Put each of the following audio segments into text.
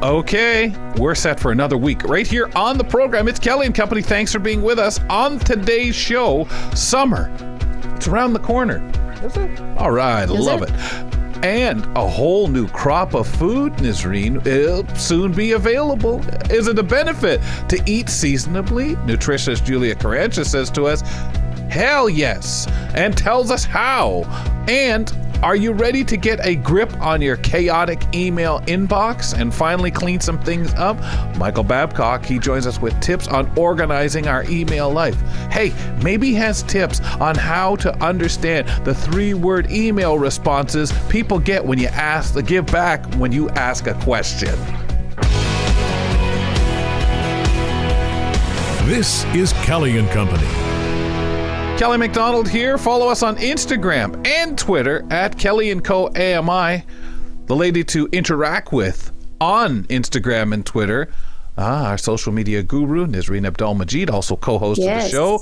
Okay, we're set for another week right here on the program. It's Kelly and Company. Thanks for being with us on today's show. Summer, it's around the corner. Is it? All right, love it. And a whole new crop of food, Nazreen, will soon be available. Is it a benefit to eat seasonably? Nutritionist Julia Carancha says to us, hell yes, and tells us how. And are you ready to get a grip on your chaotic email inbox and finally clean some things up? Michael Babcock, he joins us with tips on organizing our email life. Hey, maybe he has tips on how to understand the 3-word email responses people get when you give back when you ask a question. This is Kelly and Company. Kelly MacDonald here. Follow us on Instagram and Twitter at Kelly & Co. AMI. The lady to interact with on Instagram and Twitter, our social media guru, Nazreen Abdel-Majid, also co-host of the show.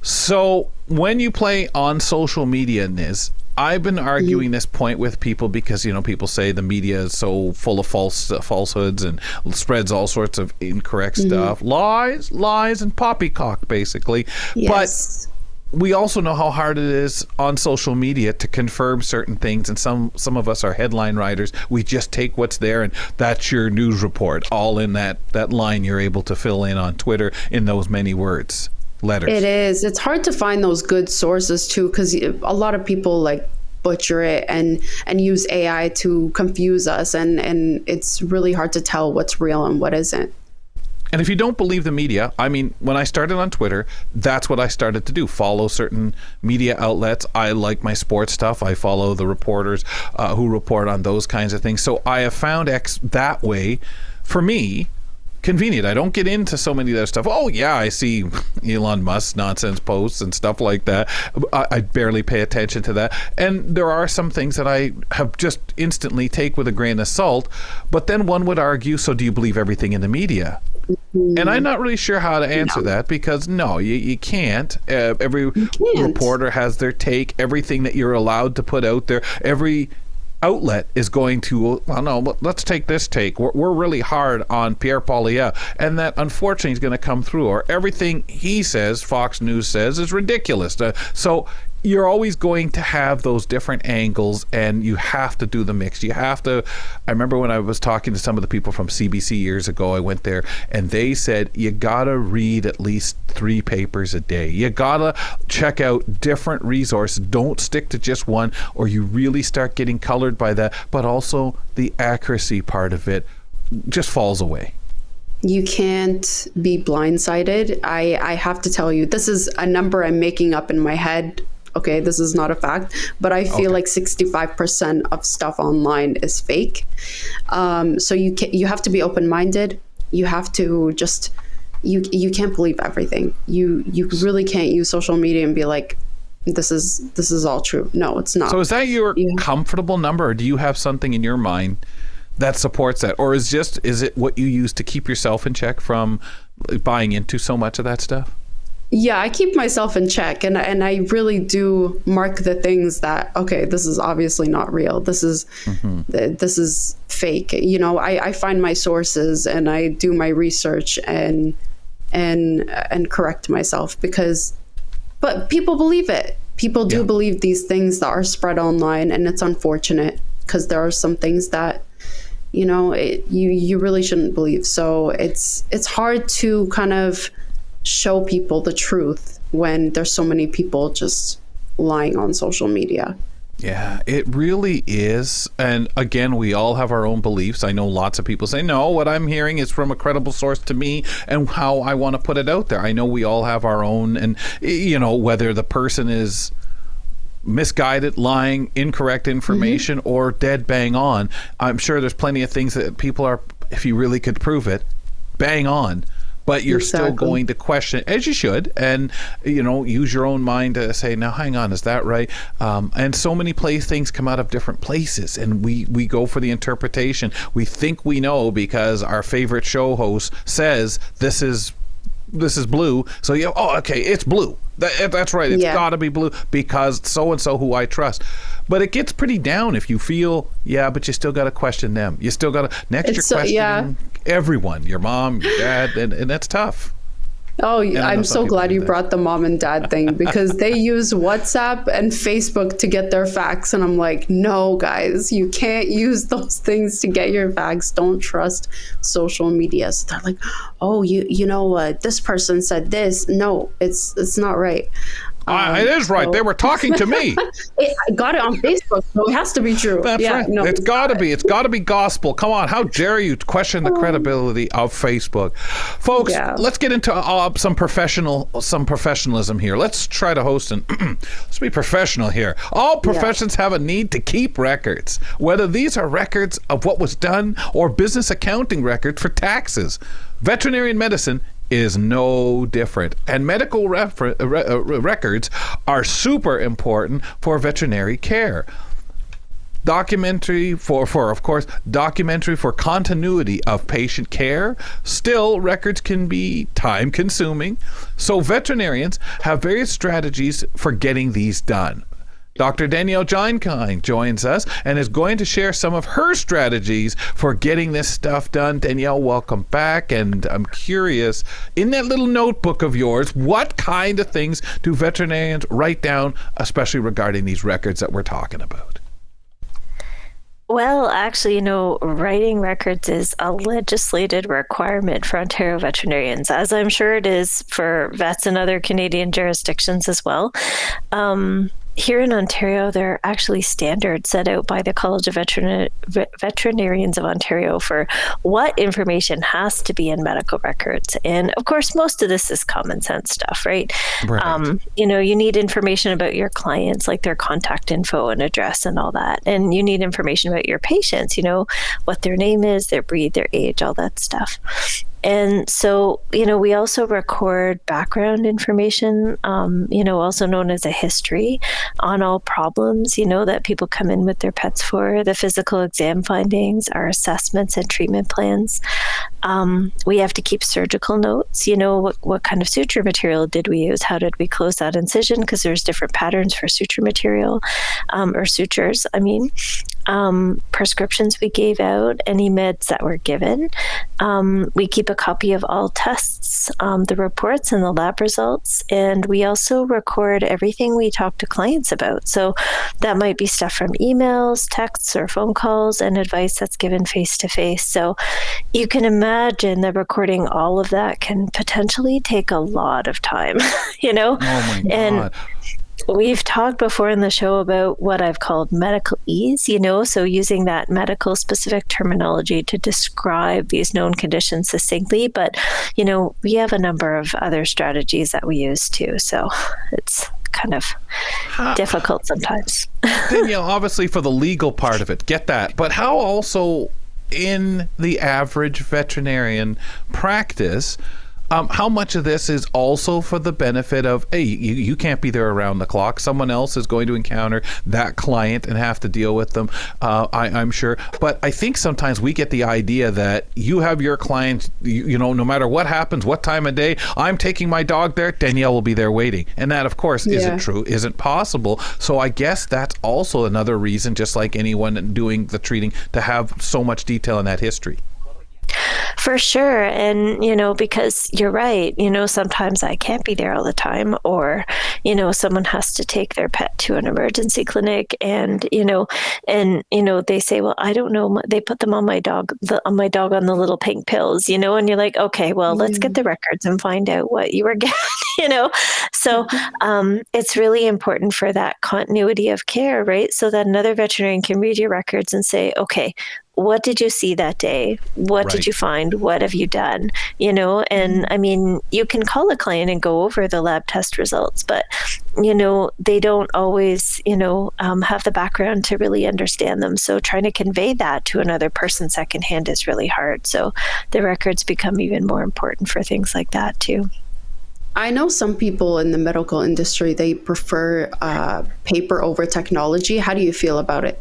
So when you play on social media, Niz, I've been arguing this point with people because, you know, people say the media is so full of falsehoods and spreads all sorts of incorrect stuff. Lies, and poppycock, basically. Yes. But we also know how hard it is on social media to confirm certain things, and some of us are headline writers. We just take what's there, and that's your news report, all in that line you're able to fill in on Twitter in those many words, letters. It is. It's hard to find those good sources too, because a lot of people like butcher it and use AI to confuse us, and it's really hard to tell what's real and what isn't. And if you don't believe the media, I mean, when I started on Twitter, that's what I started to do. Follow certain media outlets. I like my sports stuff. I follow the reporters who report on those kinds of things. So I have found X that way, for me, convenient. I don't get into so many of that stuff. Oh, yeah, I see Elon Musk nonsense posts and stuff like that. I barely pay attention to that. And there are some things that I have just instantly take with a grain of salt. But then one would argue, so do you believe everything in the media? And I'm not really sure how to answer that, because no, you can't. Every reporter has their take. Everything that you're allowed to put out there, every outlet is going to, well, no, let's take this take. We're really hard on Pierre Poilievre, and that unfortunately is going to come through. Or everything he says, Fox News says, is ridiculous. So you're always going to have those different angles, and you have to do the mix. You have to. I remember when I was talking to some of the people from CBC years ago, I went there and they said, you gotta read at least 3 papers a day. You gotta check out different resources. Don't stick to just one, or you really start getting colored by that. But also the accuracy part of it just falls away. You can't be blindsided. I have to tell you, this is a number I'm making up in my head. Okay, this is not a fact, but I feel like 65% of stuff online is fake. So you have to be open-minded. You have to just, you can't believe everything. You really can't use social media and be like, this is all true. No, it's not. So is that your comfortable number, or do you have something in your mind that supports that? Or is it what you use to keep yourself in check from buying into so much of that stuff? Yeah, I keep myself in check, and I really do mark the things that, okay, this is obviously not real. This is fake. You know, I find my sources and I do my research and correct myself, but people believe it. People do believe these things that are spread online, and it's unfortunate because there are some things that, you know, you really shouldn't believe. So it's hard to kind of show people the truth when there's so many people just lying on social media. Yeah, it really is. And again, we all have our own beliefs. I know lots of people say, no, what I'm hearing is from a credible source to me and how I want to put it out there. I know we all have our own, and, you know, whether the person is misguided, lying, incorrect information, or dead bang on. I'm sure there's plenty of things that people are, if you really could prove it, bang on. But you're still going to question, as you should, and, you know, use your own mind to say, now, hang on, is that right? And so many things come out of different places, and we go for the interpretation. We think we know because our favorite show host says this is blue, so okay, it's blue. That's right. It's Yeah. got to be blue because so-and-so who I trust. But it gets pretty down if you feel, but you still got to question them. You still got to, next you're questioning everyone, your mom, your dad, and that's tough. Oh, And I know I'm some so people glad do you that. brought the mom and dad thing because they use WhatsApp and Facebook to get their facts. And I'm like, no, guys, you can't use those things to get your facts. Don't trust social media. So they're like, oh, you know what? This person said this. No, it's not right. It is right. so- They were talking to me. I got it on Facebook, so it has to be true. That's right. No, It's got to be. It's got to be gospel. Come on. How dare you question the credibility of Facebook, folks? Yeah. Let's get into some professionalism here. Let's try to host and let's be professional here. All professions have a need to keep records, whether these are records of what was done or business accounting records for taxes. Veterinarian medicine is no different, and medical records are super important for veterinary care. Documentary for continuity of patient care. Still, records can be time consuming, so veterinarians have various strategies for getting these done. Dr. Danielle Joinkind joins us and is going to share some of her strategies for getting this stuff done. Danielle, welcome back. And I'm curious, in that little notebook of yours, what kind of things do veterinarians write down, especially regarding these records that we're talking about? Well, actually, writing records is a legislated requirement for Ontario veterinarians, as I'm sure it is for vets in other Canadian jurisdictions as well. Here in Ontario, there are actually standards set out by the College of Veterinarians of Ontario for what information has to be in medical records. And of course, most of this is common sense stuff, right? Right. You need information about your clients, like their contact info and address and all that. And you need information about your patients, what their name is, their breed, their age, all that stuff. And so, we also record background information, also known as a history on all problems, that people come in with their pets for, the physical exam findings, our assessments and treatment plans. We have to keep surgical notes, what kind of suture material did we use? How did we close that incision? Because there's different patterns for suture material, or sutures, prescriptions we gave out, any meds that were given. We keep a copy of all tests, the reports and the lab results, and we also record everything we talk to clients about. So that might be stuff from emails, texts, or phone calls, and advice that's given face-to-face. So you can imagine that recording all of that can potentially take a lot of time, Oh my God. And we've talked before in the show about what I've called medical ease, so using that medical specific terminology to describe these known conditions succinctly. But, we have a number of other strategies that we use too. So it's kind of difficult sometimes. Danielle, obviously for the legal part of it, get that. But how also in the average veterinarian practice, how much of this is also for the benefit of, hey, you can't be there around the clock. Someone else is going to encounter that client and have to deal with them, I'm sure. But I think sometimes we get the idea that you have your client, no matter what happens, what time of day, I'm taking my dog there, Danielle will be there waiting. And that, of course, isn't true, isn't possible. So I guess that's also another reason, just like anyone doing the treating, to have so much detail in that history. For sure. And, because you're right, sometimes I can't be there all the time, or, someone has to take their pet to an emergency clinic and, they say, well, I don't know, they put them on my dog on the little pink pills, and you're like, okay, well, let's get the records and find out what you were getting, So it's really important for that continuity of care, right? So that another veterinarian can read your records and say, okay, what did you see that day? What did you find? What have you done? And you can call a client and go over the lab test results, but, they don't always, have the background to really understand them. So trying to convey that to another person secondhand is really hard. So the records become even more important for things like that too. I know some people in the medical industry, they prefer paper over technology. How do you feel about it?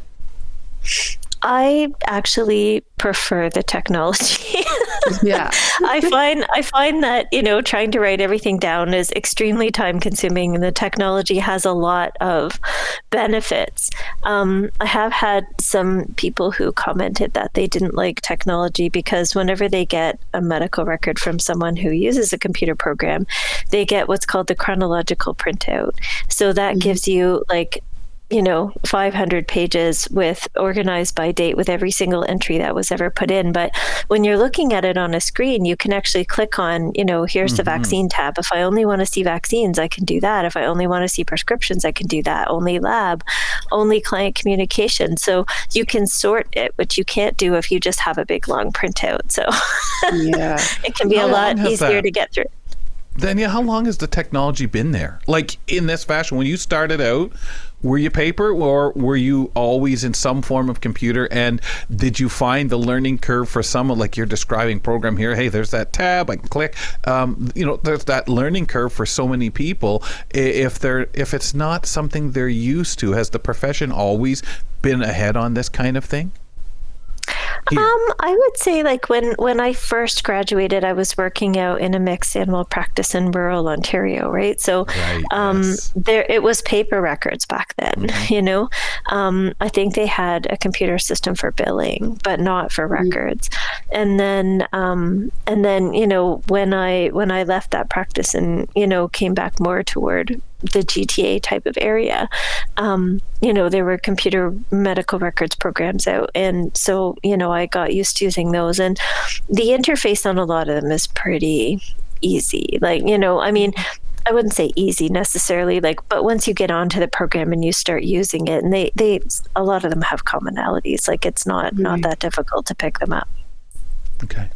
I actually prefer the technology. Yeah. I find that, trying to write everything down is extremely time consuming, and the technology has a lot of benefits. I have had some people who commented that they didn't like technology because whenever they get a medical record from someone who uses a computer program, they get what's called the chronological printout. So that gives you 500 pages with organized by date with every single entry that was ever put in. But when you're looking at it on a screen, you can actually click on, here's the vaccine tab. If I only want to see vaccines, I can do that. If I only want to see prescriptions, I can do that. Only lab, only client communication. So you can sort it, which you can't do if you just have a big long printout. So Yeah. it can be a lot easier to get through. Danielle, how long has the technology been there? Like in this fashion, when you started out, were you paper or were you always in some form of computer? And did you find the learning curve for someone like you're describing program here? Hey, there's that tab, I can click. There's that learning curve for so many people. If it's not something they're used to, has the profession always been ahead on this kind of thing? I would say when I first graduated, I was working out in a mixed animal practice in rural Ontario, right? So Yes. it was paper records back then, I think they had a computer system for billing, but not for records. And then when I left that practice and, came back more toward the GTA type of area, there were computer medical records programs out. And so, I got used to using those. And the interface on a lot of them is pretty easy. I wouldn't say easy necessarily, but once you get onto the program and you start using it, and they a lot of them have commonalities. It's not that difficult to pick them up. Okay.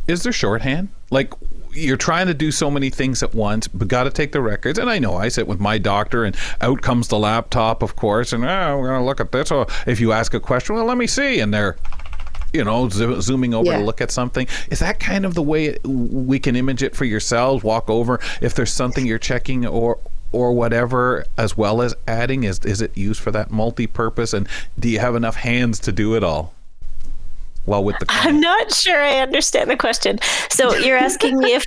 Is there shorthand? You're trying to do so many things at once, but got to take the records. And I know I sit with my doctor and out comes the laptop, of course, and we're going to look at this. Or if you ask a question, well, let me see. And they're, zooming over to look at something. Is that kind of the way we can image it for yourselves? Walk over if there's something you're checking or whatever, as well as adding? Is it used for that multi-purpose? And do you have enough hands to do it all? Well, with the client? I'm not sure I understand the question. So you're asking me if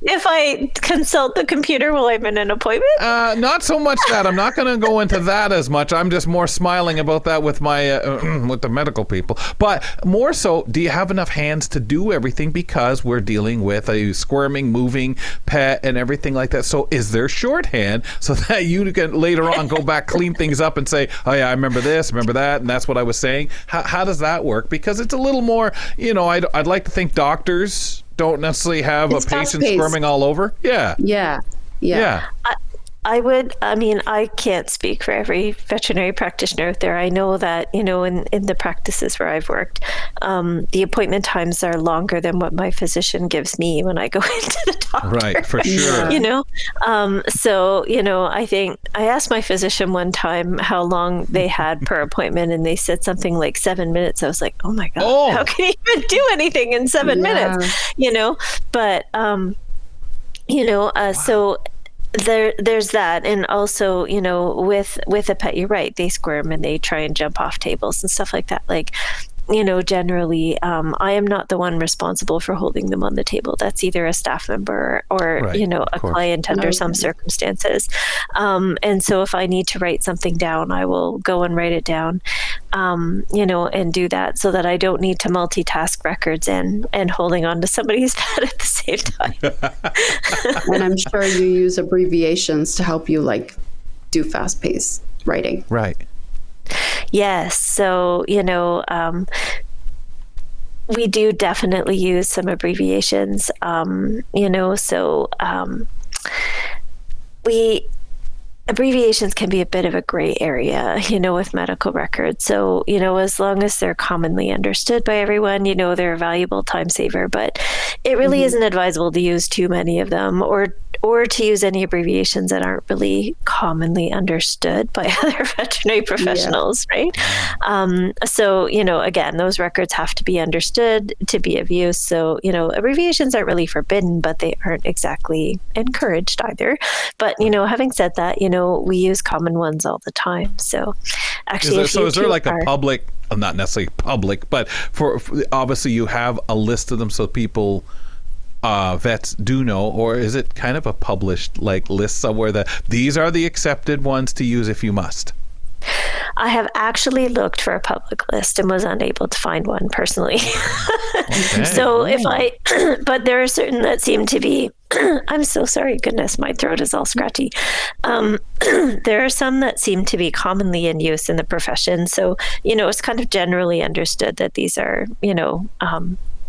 if I consult the computer while I'm in an appointment? Not so much that. I'm not going to go into that as much. I'm just more smiling about that with my with the medical people. But more so, do you have enough hands to do everything? Because we're dealing with a squirming, moving pet and everything like that. So is there shorthand so that you can later on go back, clean things up and say, oh yeah, I remember this, remember that, and that's what I was saying? How does that work? Because it's a little more, I'd like to think doctors don't necessarily have a patient squirming all over. Yeah. I can't speak for every veterinary practitioner out there. I know that, in the practices where I've worked, the appointment times are longer than what my physician gives me when I go into the doctor. Right, for sure. So, I think I asked my physician one time how long they had per appointment, and they said something like 7 minutes. I was like, oh my God, how can you even do anything in 7 minutes? But, so there's that. And also, with a pet, you're right, they squirm and they try and jump off tables and stuff like that. Generally, I am not the one responsible for holding them on the table. That's either a staff member or, a client under some circumstances. And so if I need to write something down, I will go and write it down, and do that so that I don't need to multitask records and holding on to somebody's pet at the same time. And I'm sure you use abbreviations to help you do fast-paced writing. Right. Yes. So, we do definitely use some abbreviations, abbreviations can be a bit of a gray area, with medical records. So, as long as they're commonly understood by everyone, they're a valuable time saver, but it really isn't advisable to use too many of them or to use any abbreviations that aren't really commonly understood by other veterinary professionals, right? So, again, those records have to be understood to be of use. So, abbreviations aren't really forbidden, but they aren't exactly encouraged either. But, having said that, we use common ones all the time. So Actually, Is there like a public, not necessarily public, but for obviously you have a list of them so people, vets do know, or is it kind of a published like list somewhere that these are the accepted ones to use if you must? I have actually looked for a public list and was unable to find one personally. Okay. So but there are certain that seem to be, I'm so sorry, goodness, my throat is all scratchy. There are some that seem to be commonly in use in the profession. So, it's kind of generally understood that these are,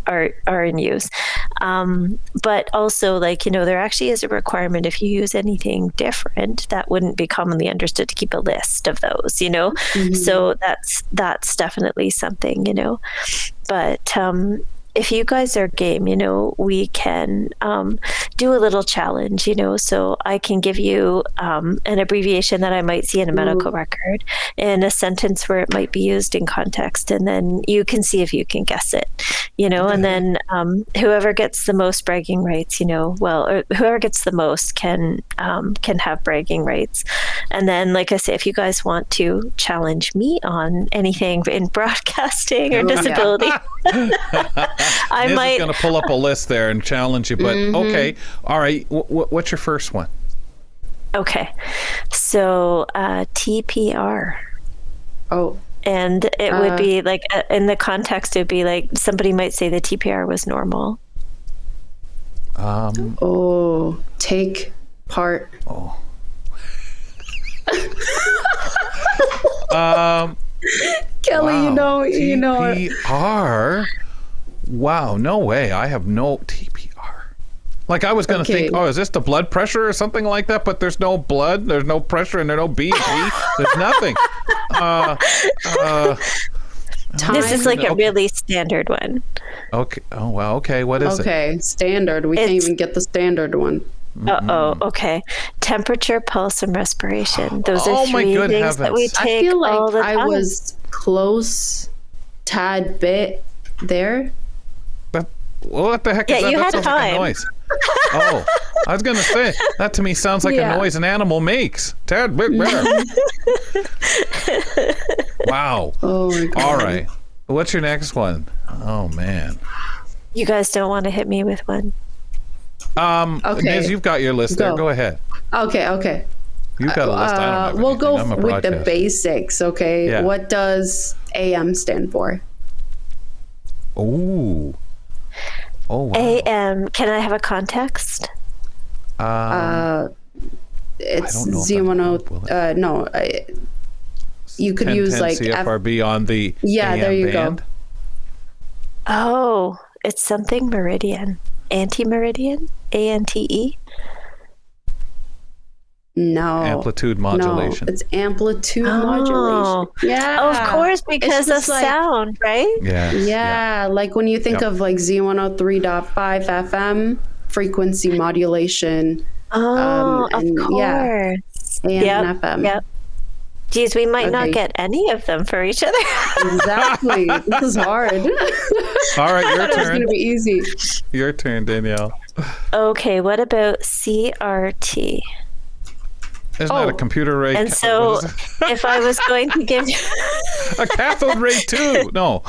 are in use. But also, there actually is a requirement if you use anything different that wouldn't be commonly understood to keep a list of those, So that's definitely something, But if you guys are game, we can do a little challenge, so I can give you an abbreviation that I might see in a medical record and a sentence where it might be used in context. And then you can see if you can guess it, and then whoever gets the most bragging rights, or whoever gets the most can have bragging rights. And then, like I say, if you guys want to challenge me on anything in broadcasting or disability, I Niz might is going to pull up a list there and challenge you. But okay, all right. What's your first one? Okay, so TPR. Oh, and it would be like in the context, it'd be like somebody might say the TPR was normal. Take part. Oh. Kelly, wow. you know. TPR. Wow, no way. I have no TPR. Like I was going to think, is this the blood pressure or something like that? But there's no blood, there's no pressure, and there's no B. There's nothing. This is like a really standard one. Okay. Oh, wow. Okay. What is it? Okay, standard. We can't even get the standard one. Okay. Temperature, pulse, and respiration. Those are three good things that we heavens. take I feel like all the time. I was close, tad bit there. What the heck is Yeah, that? you That had sounds like a time. noise. Oh, I was going to say, that to me sounds like a noise an animal makes. Tad bit bear. Wow. Oh my God. All right. What's your next one? Oh, man. You guys don't want to hit me with one. Okay. Niz, you've got your list there. Go ahead. Okay. You've got a list. I don't have We'll anything. go I'm a with the broadcaster. basics, okay? Yeah. What does AM stand for? Ooh. Oh, wow. AM, can I have a context? It's I don't know if Z10. No, you could use 10 like CFRB on the Yeah, AM there you band. go. Oh, it's something meridian. Anti-meridian? ANTE? No. Amplitude modulation. No, it's amplitude modulation. Yeah. Of course, because of just like- sound, right? Yeah, like when you think of like Z103.5 FM, frequency modulation. Oh, and, of course. yeah, AM and FM. Yep. Geez, we might not Okay. get any of them for each other. Exactly. This is hard. All right, your It's going turn. to be easy. Your turn, Danielle. Okay, what about CRT? Isn't that a computer ray? And so what is it? if I was going to give you... A cathode ray too. No.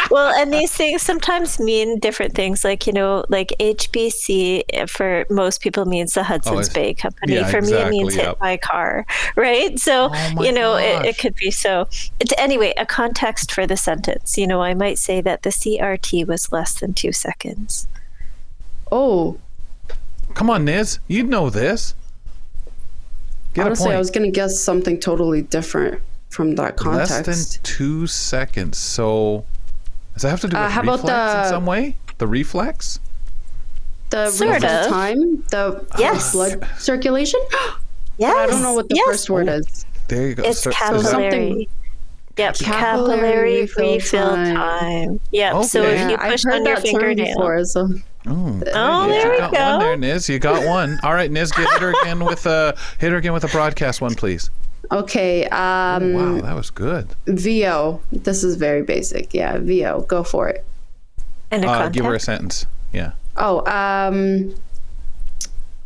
Well, and these things sometimes mean different things. Like, like HBC for most people means the Hudson's Bay Company. yeah, For me, it means exactly, hit by car, right? So, my it gosh. could be so. Anyway, a context for the sentence. I might say that the CRT was less than 2 seconds. Oh, Come on, Niz. You'd know this. Get honestly, a point. I was going to guess something totally different from that context. Less than 2 seconds. So does that have to do with how about reflex in some way? The reflex? The Sort real of. time, the Yes. blood circulation. Yes. I don't know what the first word is. There you go. It's So- capillary. Yep, capillary refill time. Yep. So Okay. if you I've push heard on your that term fingernail. before, so Oh, Yeah, there you we got go. one there, Niz. You got one. All right, Niz, hit her again with a broadcast one, please. okay. Wow, that was good. VO. This is very basic. Yeah, VO. Go for it. And a context. Give her a sentence. Yeah. Oh,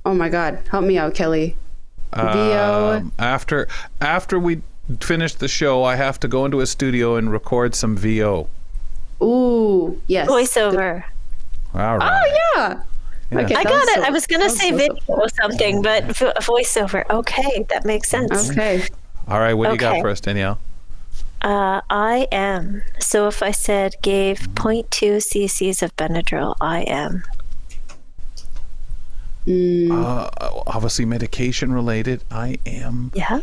oh my God, help me out, Kelly. VO. After we finish the show, I have to go into a studio and record some VO. Ooh, yes. Voiceover. All right. Oh, yeah. Yeah. Okay, I that got was it. so- I was going to that was say so video simple. or something, but voiceover. Okay, that makes sense. Okay. All right. What do you got Okay. for us, Danielle? I am. So if I said gave 0.2 cc's of Benadryl, I am. Obviously medication related. I am. Yeah.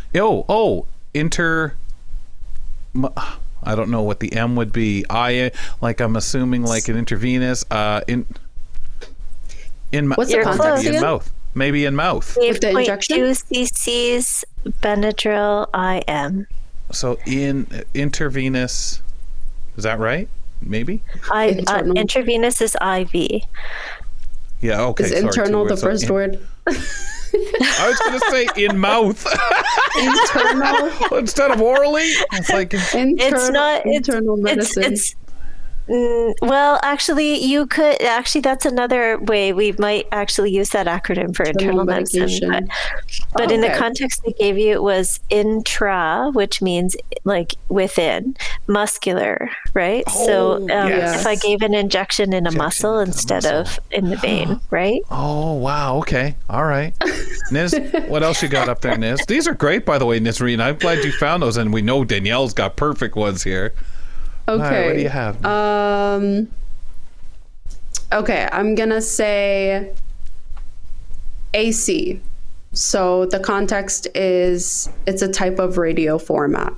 I don't know what the M would be. I'm assuming like an intravenous What's the You're context close. maybe in again? mouth. Maybe in mouth. Gave With the injection? 0.2 cc's Benadryl, I am. So in intravenous, is that right? Maybe. Internal. Intravenous is IV. Yeah. Okay. Is sorry, two internal the words. So first word? I was going to say in mouth Internal. instead of orally. It's like Internal, not- it's- internal medicine. It's well, actually, you could actually. That's another way we might actually use that acronym for internal medicine. medication. But in the Okay. context they gave you, it was intra, which means like within, muscular, right? so yes. if I gave an injection in a Injection muscle into the instead muscle. of in the vein, right? oh wow. Okay. All right. Niz, what else you got up there, Niz? These are great, by the way, Nizreen. I'm glad you found those, and we know Danielle's got perfect ones here. Okay. All right, what do you have? Okay, I'm gonna say AC. So the context is it's a type of radio format.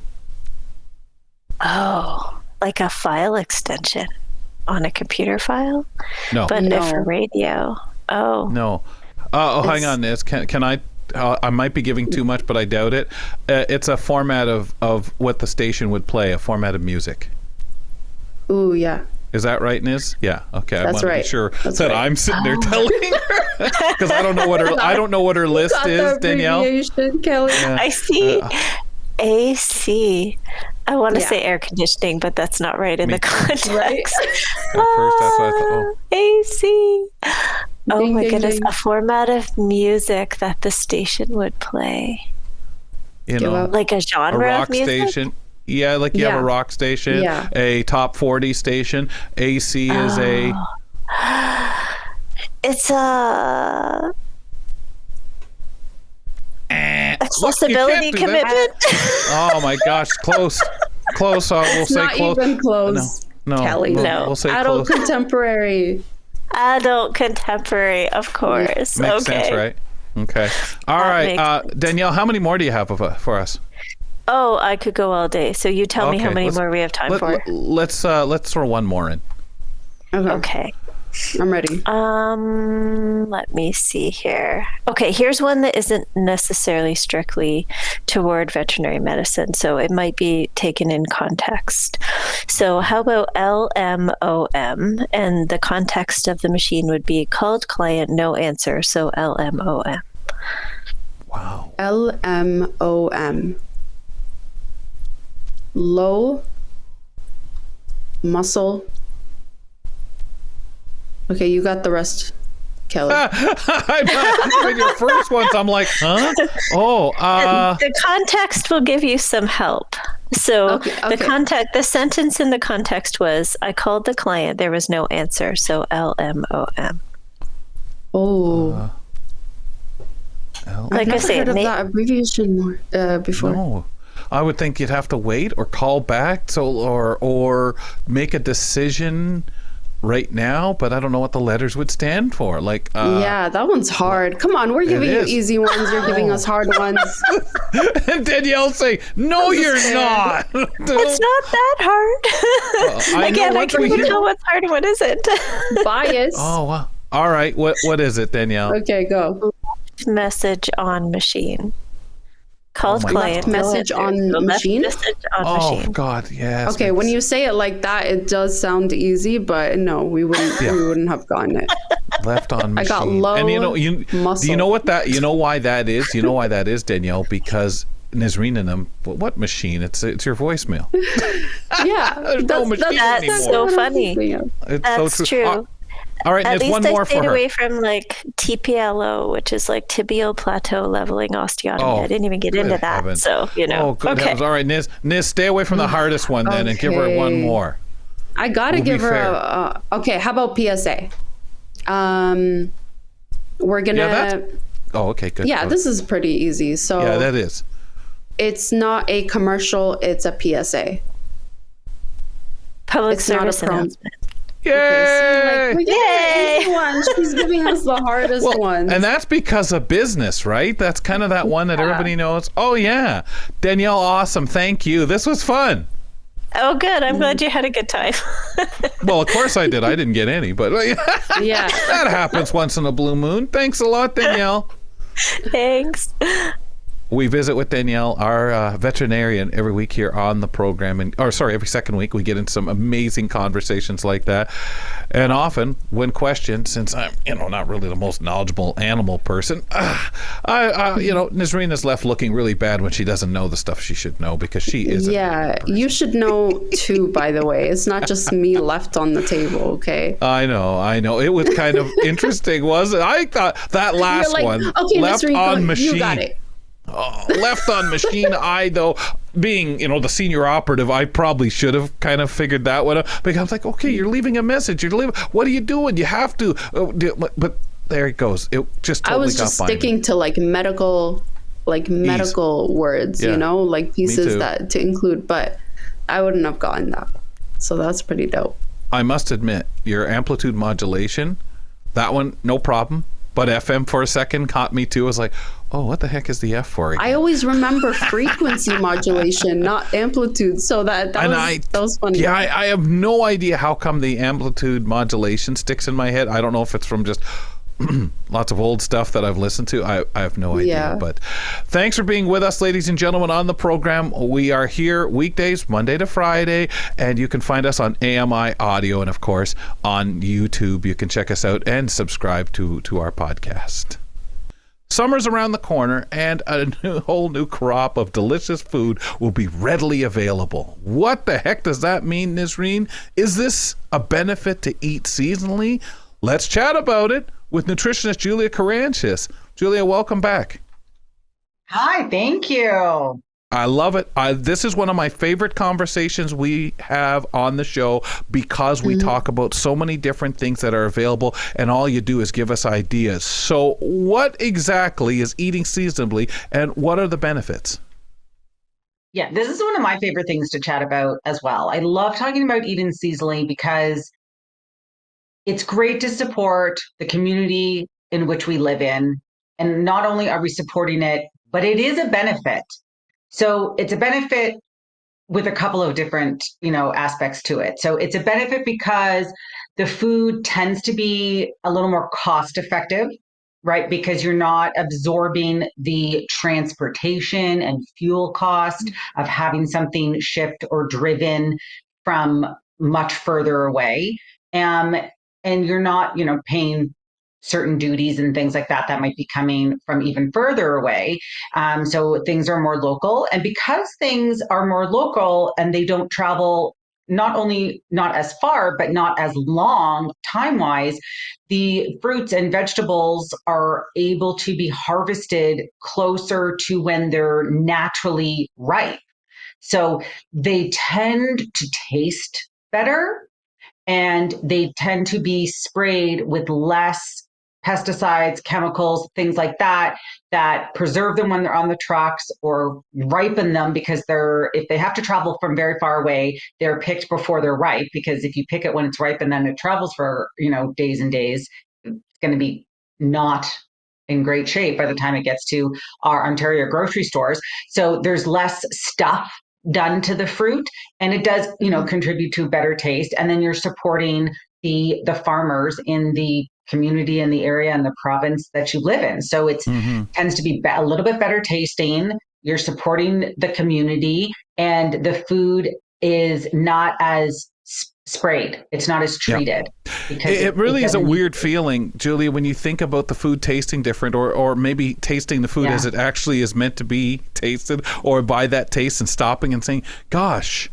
Oh, like a file extension on a computer file, No. but No. if a radio. Oh, No. Hang on, Niz. Can I? I might be giving too much, but I doubt it. It's a format of what the station would play, a format of music. Ooh, yeah. Is that right, Niz? Yeah. Okay. I That's want to be right. sure That's that right. I'm sitting there telling her because I don't know what her list Got the is, Danielle. abbreviation, Kelly. I see. AC. I want to Yeah. say air conditioning, but that's not right in Me the too. context. Right. At first, that's what I thought. AC. Oh Ding, my ding, goodness. ding. A format of music that the station would play. You Give know, up. Like a a genre rock of music? station. Yeah, like you have Yeah. a rock station, Yeah. a top 40 station. AC is a. It's a accessibility Look, you can't do that. commitment. Oh my gosh, close. Close. We'll It's say not close. even close. No, Kelly. We'll say Adult close. contemporary. Adult contemporary, of course. Makes okay. sense, right? Okay. All That right, makes Danielle, how many more do you have for us? Oh, I could go all day. So you tell me how Okay, many let's- more we have time for. Let's throw one more in. Okay. Okay. I'm ready. Let me see here. Okay, here's one that isn't necessarily strictly toward veterinary medicine, so it might be taken in context. So how about LMOM? And the context of the machine would be called client, no answer, so LMOM. Wow. LMOM. Low muscle. Okay, you got the rest, Kelly. I'm not with your first ones. I'm like, huh? Oh, The context will give you some help. So Okay. the sentence in the context was, I called the client, there was no answer, so LMOM. Oh, L- Like I've I never say, heard of may- that abbreviation before. no. I would think you'd have to wait or call back, or make a decision right now, but I don't know what the letters would stand for. Like, Yeah, that one's hard. Come on, we're giving you is. easy ones. You're giving us hard ones. and Danielle say, "No, you're not." It's not that hard. I know Again, I once can we even hear- tell what's hard and what isn't. Bias. Oh, wow. All right. What is it, Danielle? Okay, go. Message on machine. Called my client. God. Message no on answer. So left machine? Message on Oh machine. God, yes. Okay, when you say it like that, it does sound easy, but no, we wouldn't have gotten it. left on machine. I got low and do you muscle. know what that? You know why that is? You know why that is, Danielle? Because Nizreen and them. What machine? It's your voicemail. Yeah, There's no machine That's anymore. so funny. It's That's so true. All right, and At there's one least I more for stayed her. away from like TPLO, which is like tibial plateau leveling osteotomy. Oh, I didn't even get into good that. heavens. So, Oh, good okay. heavens. All right, Niz, stay away from the hardest one then and give her one Okay. more. I gotta We'll give be her fair. okay. How about PSA? We're gonna. Yeah, that's... Oh, okay, good. Yeah, good. this is pretty easy. So Yeah, that is. it's not a commercial. It's a PSA. Public It's not a service prom- announcement. Yay! Okay, see, like, we gave her Yay! the easy one. She's giving us the hardest ones. And that's because of business, right? That's kind of that one that everybody knows. Oh, yeah. Danielle, awesome. Thank you. This was fun. Oh, good. I'm glad you had a good time. Well, of course I did. I didn't get any, but Yeah. that happens once in a blue moon. Thanks a lot, Danielle. Thanks. We visit with Danielle, our veterinarian, every week here on the program. Every second week, we get into some amazing conversations like that. And often, when questioned, since I'm, not really the most knowledgeable animal person, Nazreen is left looking really bad when she doesn't know the stuff she should know because she is. Yeah, you should know too, by the way. It's not just me left on the table, okay? I know. It was kind of interesting, wasn't it? I thought that last You're like, one, okay, left Mr. on Rico, machine. you got it. Oh, left on machine. I, though, being, the senior operative, I probably should have kind of figured that one out. Because I was like, okay, you're leaving a message. What are you doing? You have to. But there it goes. It just totally I was just sticking to like medical words, Yeah. like pieces too. that to include, but I wouldn't have gotten that. So that's pretty dope. I must admit, your amplitude modulation, that one, no problem. But FM for a second caught me too. I was like, oh, what the heck is the F for again? I always remember frequency modulation, not amplitude. So that was funny. Yeah, I have no idea how come the amplitude modulation sticks in my head. I don't know if it's from just lots of old stuff that I've listened to. I have no idea. Yeah. But thanks for being with us, ladies and gentlemen, on the program. We are here weekdays, Monday to Friday, and you can find us on AMI Audio and, of course, on YouTube. You can check us out and subscribe to our podcast. Summer's around the corner, and a whole new crop of delicious food will be readily available. What the heck does that mean, Nazreen? Is this a benefit to eat seasonally? Let's chat about it with nutritionist Julia Caranchis. Julia, welcome back. Hi, thank you. I love it. This is one of my favorite conversations we have on the show because we talk about so many different things that are available, and all you do is give us ideas. So what exactly is eating seasonably, and what are the benefits? Yeah, this is one of my favorite things to chat about as well. I love talking about eating seasonally because it's great to support the community in which we live in. And not only are we supporting it, but it is a benefit. So it's a benefit with a couple of different, aspects to it. So it's a benefit because the food tends to be a little more cost effective, right? Because you're not absorbing the transportation and fuel cost of having something shipped or driven from much further away. And you're not, paying certain duties and things like that might be coming from even further away. So things are more local. And because things are more local and they don't travel not only not as far, but not as long time-wise, the fruits and vegetables are able to be harvested closer to when they're naturally ripe. So they tend to taste better, and they tend to be sprayed with less pesticides, chemicals, things like that preserve them when they're on the trucks or ripen them, because if they have to travel from very far away, they're picked before they're ripe, because if you pick it when it's ripe and then it travels for, days and days, it's going to be not in great shape by the time it gets to our Ontario grocery stores. So there's less stuff done to the fruit, and it does, contribute to better taste. And then you're supporting the farmers in the community and the area and the province that you live in. So it tends to be a little bit better tasting. You're supporting the community, and the food is not as sprayed. It's not as treated. Because it really is a weird feeling, Julia, when you think about the food tasting different, or maybe tasting the food as it actually is meant to be tasted, or by that taste and stopping and saying, gosh,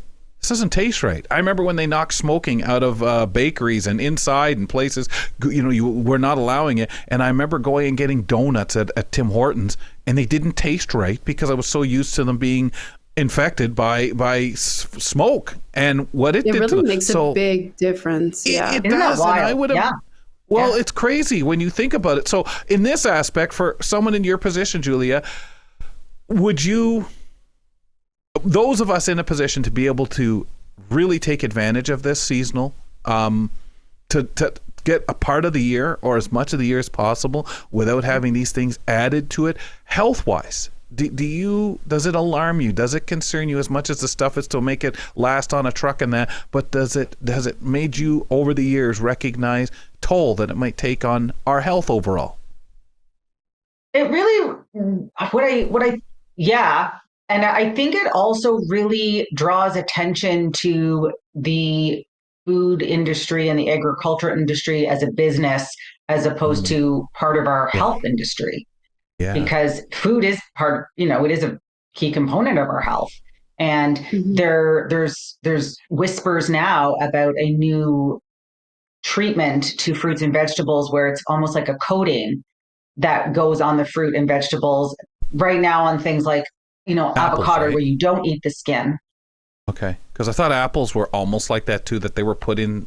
this doesn't taste right. I remember when they knocked smoking out of bakeries and inside and places, you were not allowing it. And I remember going and getting donuts at Tim Hortons, and they didn't taste right because I was so used to them being infected by smoke and what it did really to them. makes a big difference. Yeah, it Isn't that does. And I wild? would have. Yeah. Well, it's crazy when you think about it. So in this aspect, for someone in your position, Julia, would you, those of us in a position to be able to really take advantage of this seasonal, to get a part of the year or as much of the year as possible without having these things added to it, health-wise, does it alarm you? Does it concern you as much as the stuff is to make it last on a truck and that? But does it made you over the years recognize toll that it might take on our health overall? It really, yeah. And I think it also really draws attention to the food industry and the agriculture industry as a business, as opposed to part of our health industry. Yeah. Because food is it is a key component of our health. And there's whispers now about a new treatment to fruits and vegetables where it's almost like a coating that goes on the fruit and vegetables right now on things like, Apples, avocado, right? where you don't eat the skin. Okay. Because I thought apples were almost like that too, that they were put in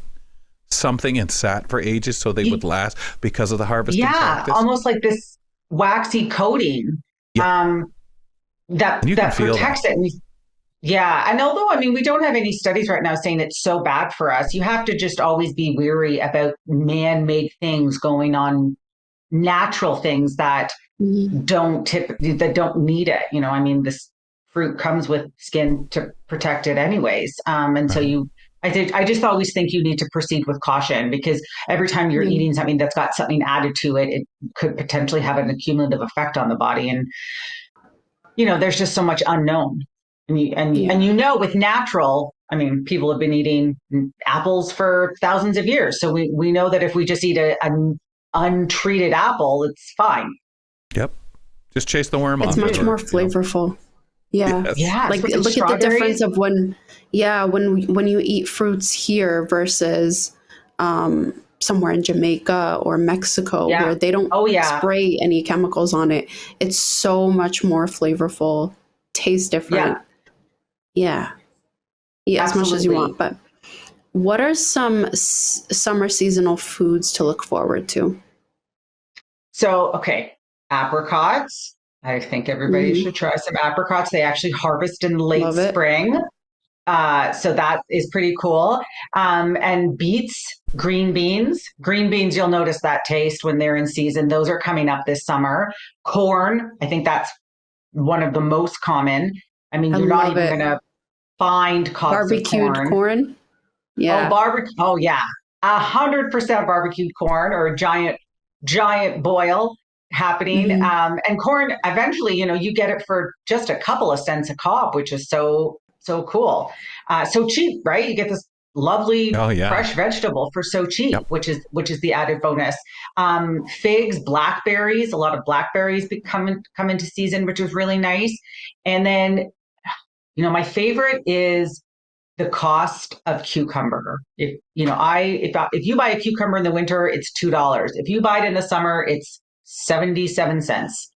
something and sat for ages so they would last because of the harvesting practice. Almost like this waxy coating that protects it. And although we don't have any studies right now saying it's so bad for us, you have to just always be weary about man-made things going on, natural things that don't need it. This fruit comes with skin to protect it anyways, and so I just always think you need to proceed with caution, because every time you're eating something that's got something added to it, it could potentially have an accumulative effect on the body. And, there's just so much unknown. And with natural, people have been eating apples for thousands of years. So we know that if we just eat an untreated apple, it's fine. Yep. Just chase the worm off. It's much more flavorful. Yeah. Yes. Yeah. Like look at the difference of when you eat fruits here versus somewhere in Jamaica or Mexico where they don't spray any chemicals on it. It's so much more flavorful, tastes different. Yeah. Eat as much as you want. But what are some summer seasonal foods to look forward to? So, apricots. I think everybody should try some apricots. They actually harvest in late spring. So that is pretty cool. And beets, green beans. Green beans, you'll notice that taste when they're in season. Those are coming up this summer. Corn, I think that's one of the most common. You're not even going to find cobs of corn. Barbecued corn? Yeah. Oh, yeah. 100% barbecued corn, or a giant boil happening. And corn, eventually, you get it for just a couple of cents a cob, which is so cool. So cheap, right? You get this lovely fresh vegetable for so cheap, which is the added bonus. Figs, blackberries, a lot of blackberries come into season, which is really nice. And then, my favorite is the cost of cucumber. If you buy a cucumber in the winter, it's $2. If you buy it in the summer, it's 77 cents.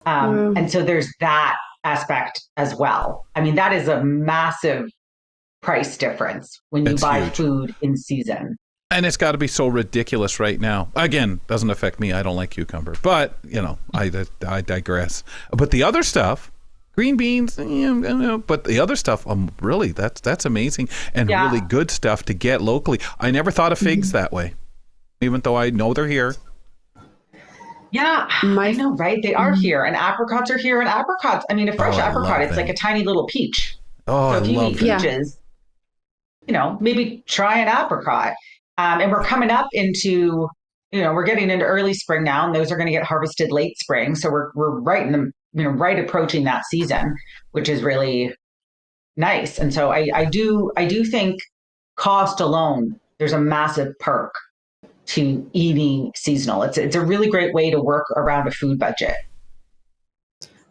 And so there's that aspect as well. That is a massive price difference when you buy huge food in season. And it's got to be so ridiculous right now. Again, doesn't affect me. I don't like cucumber, but I digress. But the other stuff, green beans, but the other stuff, really, that's amazing and really good stuff to get locally. I never thought of figs that way, even though I know they're here. Yeah, I know, right? They are here, and apricots are here, and apricots. A fresh apricot, it's like a tiny little peach. Oh, so if you eat peaches, maybe try an apricot. And we're coming up into, we're getting into early spring now, and those are going to get harvested late spring. So we're right in the, right approaching that season, which is really nice. And so I do think cost alone, there's a massive perk to eating seasonal. It's a really great way to work around a food budget.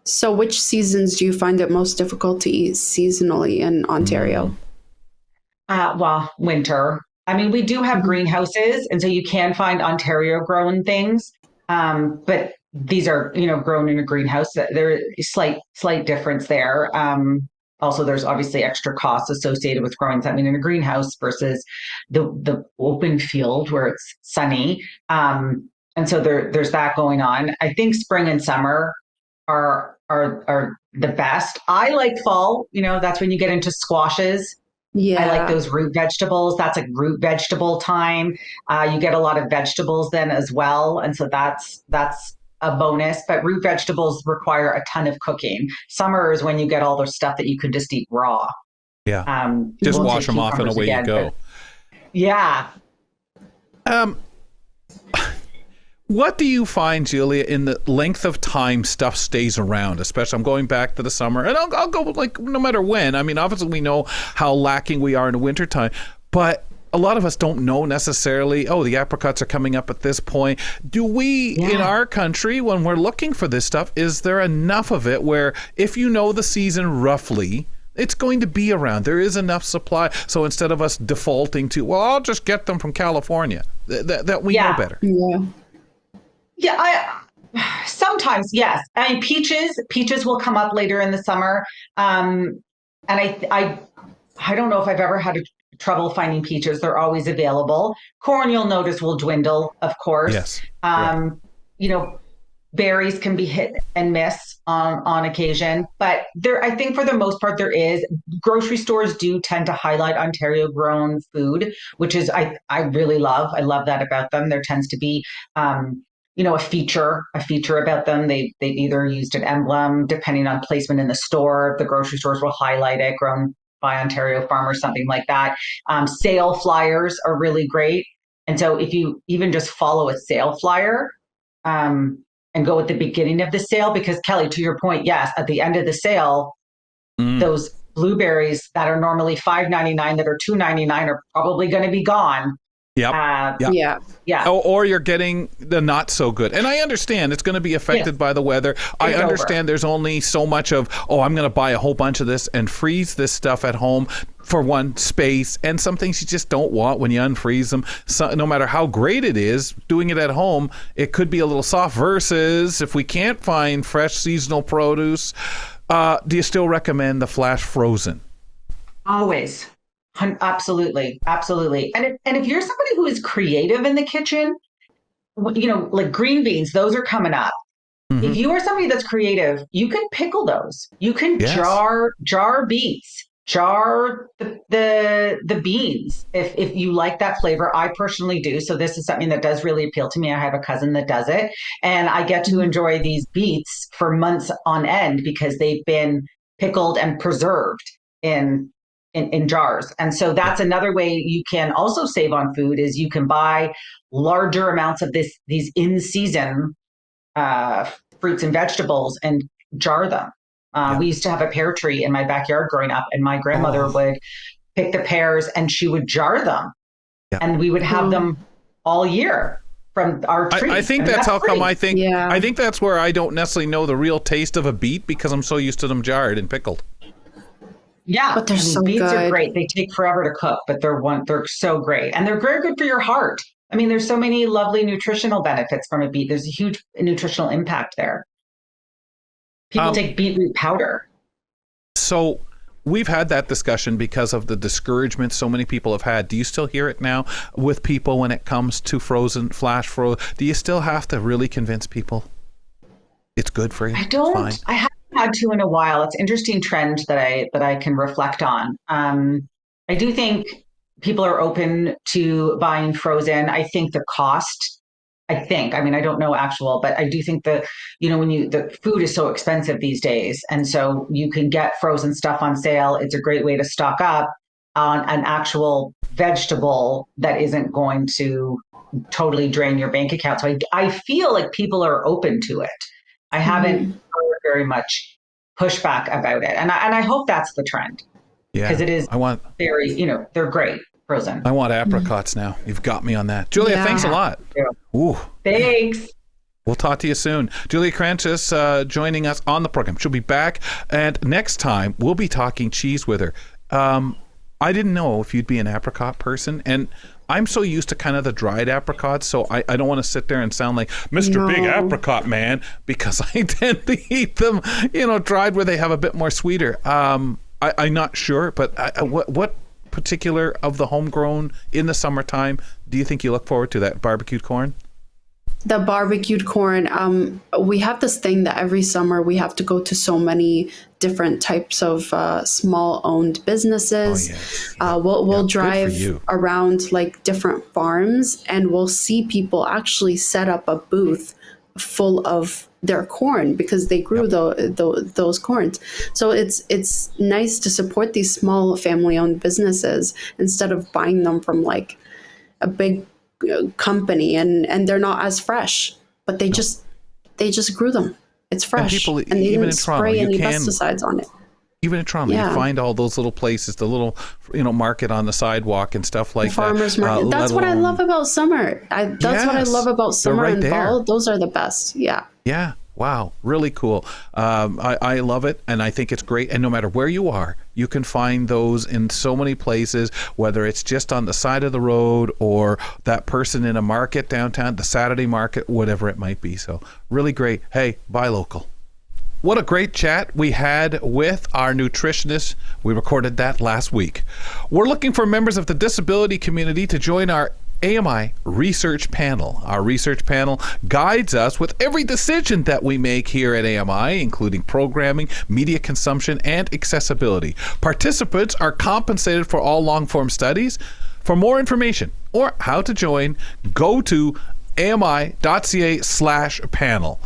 So which seasons do you find it most difficult to eat seasonally in Ontario? Well, winter. I mean, we do have greenhouses, and so you can find Ontario grown things. But these are, grown in a greenhouse. There is slight difference there. Also, there's obviously extra costs associated with growing something in a greenhouse versus the open field where it's sunny. And so there's that going on. I think spring and summer are the best. I like fall. That's when you get into squashes. I like Yeah. those root vegetables. That's like root vegetable time. You get a lot of vegetables then as well, and so that's a bonus. But root vegetables require a ton of cooking. Summer is when you get all the stuff that you can just eat raw. Yeah. We Just won't wash say them off and cucumbers away again, you go. but yeah. Um, What do you find, Julia, in the length of time stuff stays around? Especially, I'm going back to the summer, and I'll go like no matter when. I mean, obviously we know how lacking we are in the wintertime, but a lot of us don't know necessarily, oh, the apricots are coming up at this point. Do we, in our country, when we're looking for this stuff, is there enough of it where if you know the season roughly, it's going to be around? There is enough supply. So instead of us defaulting to, well, I'll just get them from California, that we know better. Yeah. Yeah, sometimes, yes. I mean, peaches will come up later in the summer. And I don't know if I've ever had trouble finding peaches. They're always available. Corn, you'll notice, will dwindle, of course. Yes. You know, berries can be hit and miss on occasion, but I think for the most part, there is. Grocery stores do tend to highlight Ontario grown food, which is, I really love. I love that about them. There tends to be, a feature about them. They either used an emblem, depending on placement in the store. The grocery stores will highlight it, grown by Ontario farmers, something like that. Sale flyers are really great. And so if you even just follow a sale flyer, and go at the beginning of the sale, because Kelly, to your point, yes, at the end of the sale, those blueberries that are normally $5.99 that are $2.99 are probably going to be gone. Yep. Yeah. Or you're getting the not so good. And I understand it's going to be affected by the weather. I understand there's only so much of, I'm going to buy a whole bunch of this and freeze this stuff at home for one space. And some things you just don't want when you unfreeze them. So, no matter how great it is, doing it at home, it could be a little soft. Versus if we can't find fresh seasonal produce, do you still recommend the flash frozen? Always. Absolutely. And if you're somebody who is creative in the kitchen, like green beans, those are coming up. If you are somebody that's creative, you can pickle those. You can jar beets, jar the beans if you like that flavor. I personally do. So this is something that does really appeal to me. I have a cousin that does it, and I get to enjoy these beets for months on end because they've been pickled and preserved in jars. And so that's another way you can also save on food is you can buy larger amounts of these in-season fruits and vegetables and jar them. We used to have a pear tree in my backyard growing up, and my grandmother would pick the pears and she would jar them. And we would have them all year from our tree. I think that's how come I think that's where I don't necessarily know the real taste of a beet because I'm so used to them jarred and pickled. Yeah, but they're so beets good. are great. They take forever to cook, but they're so great, and they're very good for your heart. I mean, there's so many lovely nutritional benefits from a beet. There's a huge nutritional impact there. People take beetroot powder. So we've had that discussion because of the discouragement so many people have had. Do you still hear it now with people when it comes to flash frozen? Do you still have to really convince people it's good for you? I don't. Fine. I haven't had to in a while. It's an interesting trend that I can reflect on. I do think people are open to buying frozen. I think the cost. I mean, I don't know actual, but I do think that, the food is so expensive these days. And so you can get frozen stuff on sale. It's a great way to stock up on an actual vegetable that isn't going to totally drain your bank account. So I feel like people are open to it. I haven't heard very much pushback about it. And I hope that's the trend. Yeah. Because it is very, they're great frozen. I want apricots now. You've got me on that. Julia, thanks a lot. Ooh. Thanks. We'll talk to you soon. Julia Cranches joining us on the program. She'll be back. And next time, we'll be talking cheese with her. I didn't know if you'd be an apricot person, and I'm so used to kind of the dried apricots, so I don't want to sit there and sound like Mr. Big Apricot Man, because I tend to eat them, dried where they have a bit more sweeter. I'm not sure, but what particular of the homegrown in the summertime do you think you look forward to? That barbecued corn? The barbecued corn. We have this thing that every summer we have to go to so many different types of small owned businesses. Oh, yes. We'll drive around like different farms, and we'll see people actually set up a booth full of their corn because they grew those corns. So it's nice to support these small family owned businesses instead of buying them from like a big company, and they're not as fresh, but they just grew them. It's fresh, and they didn't spray any pesticides on it. Even in Toronto, you find all those little places, the little market on the sidewalk and stuff like that. Farmers market. That's what I love about summer. That's what I love about summer and fall. Those are the best. Yeah. Wow, really cool. I love it, and I think it's great. And no matter where you are, you can find those in so many places, whether it's just on the side of the road or that person in a market downtown, the Saturday market, whatever it might be. So really great. Hey, buy local. What a great chat we had with our nutritionist. We recorded that last week. We're looking for members of the disability community to join our AMI research panel. Our research panel guides us with every decision that we make here at AMI, including programming, media consumption, and accessibility. Participants are compensated for all long-form studies. For more information or how to join, go to ami.ca/panel.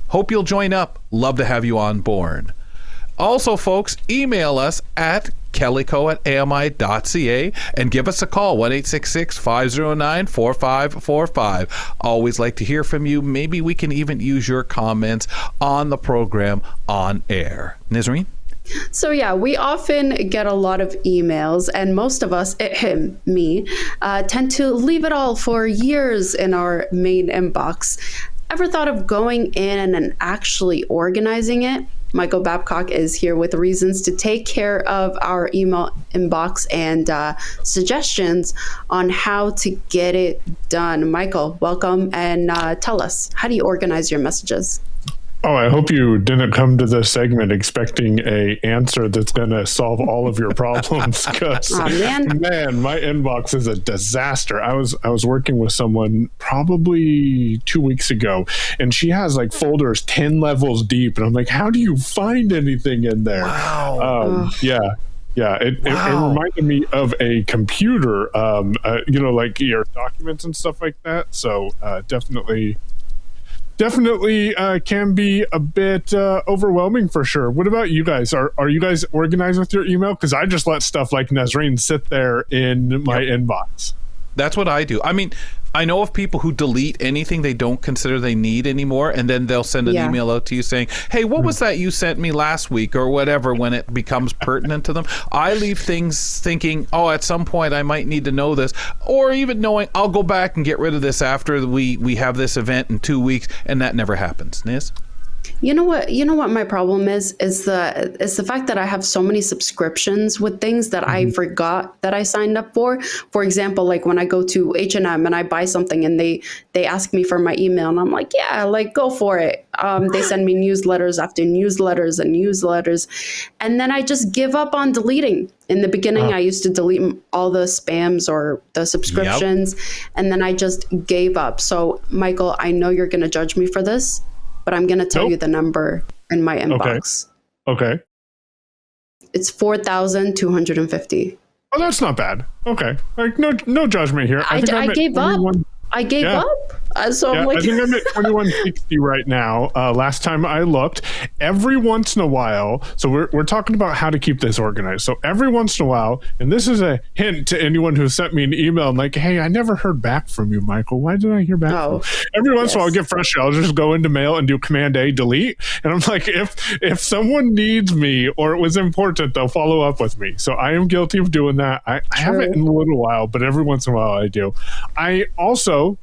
Hope you'll join up. Love to have you on board. Also, folks, email us at kellyco@ami.ca and give us a call, 1-866-509-4545. Always like to hear from you. Maybe we can even use your comments on the program on air. Nisreen? So we often get a lot of emails, and most of us, me, tend to leave it all for years in our main inbox. Ever thought of going in and actually organizing it? Michael Babcock is here with reasons to take care of our email inbox and suggestions on how to get it done. Michael, welcome, and tell us, how do you organize your messages? Oh, I hope you didn't come to this segment expecting a answer that's going to solve all of your problems. Because man, my inbox is a disaster. I was working with someone probably 2 weeks ago, and she has like folders 10 levels deep, and I'm like, how do you find anything in there? Wow. Yeah. It reminded me of a computer, like your documents and stuff like that. So definitely can be a bit overwhelming for sure. What about you guys? Are you guys organized with your email? Because I just let stuff like Nazreen sit there in my inbox. That's what I do. I mean, I know of people who delete anything they don't consider they need anymore, and then they'll send an email out to you saying, hey, what was that you sent me last week or whatever, when it becomes pertinent to them. I leave things thinking, at some point I might need to know this, or even knowing I'll go back and get rid of this after we have this event in 2 weeks, and that never happens. Niz? You know what my problem is the fact that I have so many subscriptions with things that I forgot that I signed up for. For example, like when I go to H&M and I buy something and they ask me for my email, and I'm like, go for it. They send me newsletters after newsletters and newsletters, and then I just give up on deleting. In the beginning, I used to delete all the spams or the subscriptions, and then I just gave up. So, Michael, I know you're going to judge me for this, but I'm going to tell you the number in my inbox. Okay. It's 4,250. Oh, that's not bad. Okay. Like no judgment here. I gave up. I gave up. So I'm like, I think I'm at 2160 right now. Last time I looked, every once in a while. So we're talking about how to keep this organized. So every once in a while, and this is a hint to anyone who sent me an email, I'm like, hey, I never heard back from you, Michael. Why did I hear back from you? Every once in a while, I get frustrated. I'll just go into mail and do Command A, delete. And I'm like, if someone needs me or it was important, they'll follow up with me. So I am guilty of doing that. I haven't in a little while, but every once in a while I do. I also,